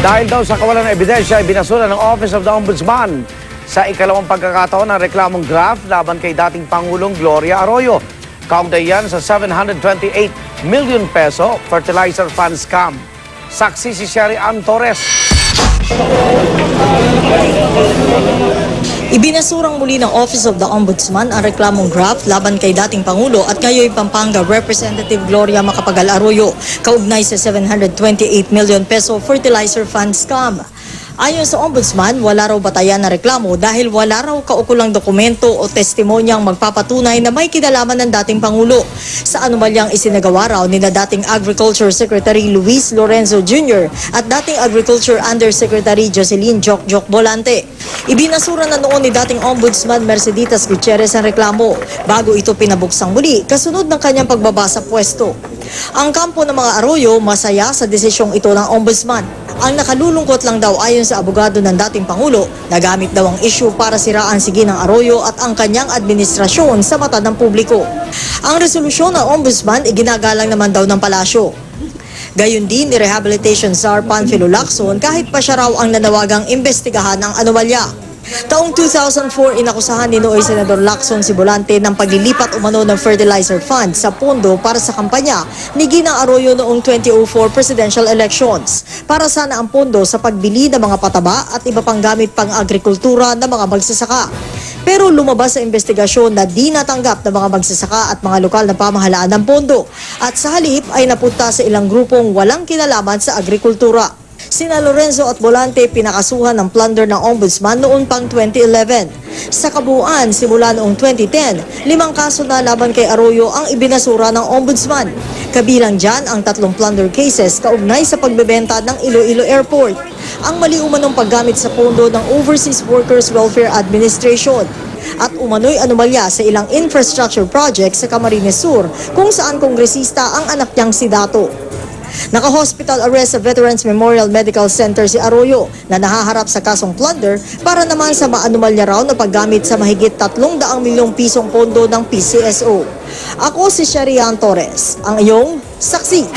Dahil daw sa kawalan ng ebidensya, binasura ng Office of the Ombudsman sa ikalawang pagkakataon ng reklamong graft laban kay dating Pangulong Gloria Arroyo. Kaugnay yan sa 728 million peso fertilizer fund scam. Saksi si Sherry Ann Torres. Ibinasurang muli ng Office of the Ombudsman ang reklamong graft laban kay dating Pangulo at ngayon Pampanga Representative Gloria Macapagal Arroyo kaugnay sa 728 million peso fertilizer fund scam. Ayon sa Ombudsman, wala raw batayan na reklamo dahil wala raw kaukulang dokumento o testimonyang magpapatunay na may kinalaman ng dating Pangulo sa anomalyang isinagawa raw ni dating Agriculture Secretary Luis Lorenzo Jr. at dating Agriculture Undersecretary Jocelyn Jokjok Bolante. Ibinasura na noon ni dating Ombudsman Merceditas Gutierrez ang reklamo bago ito pinabuksang muli kasunod ng kanyang pagbaba sa pwesto. Ang kampo ng mga Arroyo masaya sa desisyong ito ng Ombudsman. Ang nakalulungkot lang daw ayon sa abogado ng dating Pangulo, nagamit daw ang issue para siraan si Ginang Arroyo at ang kanyang administrasyon sa mata ng publiko. Ang resolusyon ng Ombudsman iginagalang naman daw ng palasyo. Gayon din ni Rehabilitation Czar Panfilo Lacson kahit pa siya raw ang nanawagang imbestigahan ang anomalya. Taong 2004, inakusahan ni Noy Senador Lacson si Bolante ng paglilipat umano ng fertilizer fund sa pondo para sa kampanya ni Ginang Arroyo noong 2004 presidential elections para sana ang pondo sa pagbili ng mga pataba at iba pang gamit pang agrikultura ng mga magsasaka. Pero lumabas sa investigasyon na di natanggap ng mga magsasaka at mga lokal na pamahalaan ng pondo at sa halip ay napunta sa ilang grupong walang kinalaman sa agrikultura. Sina Lorenzo at Bolante pinakasuhan ng plunder ng Ombudsman noon pang 2011. Sa kabuuan, simula noong 2010, 5 kaso na laban kay Arroyo ang ibinasura ng Ombudsman. Kabilang dyan ang 3 plunder cases kaugnay sa pagbebenta ng Iloilo Airport, ang mali umanong paggamit sa pondo ng Overseas Workers Welfare Administration, at umano'y anomalya sa ilang infrastructure projects sa Camarines Sur kung saan kongresista ang anak niyang si Dato. Naka-hospital arrest sa Veterans Memorial Medical Center si Arroyo na nahaharap sa kasong plunder para naman sa maanomalya raw na paggamit sa mahigit 300 milyong pisong pondo ng PCSO. Ako si Sherry Ann Torres, ang iyong saksi.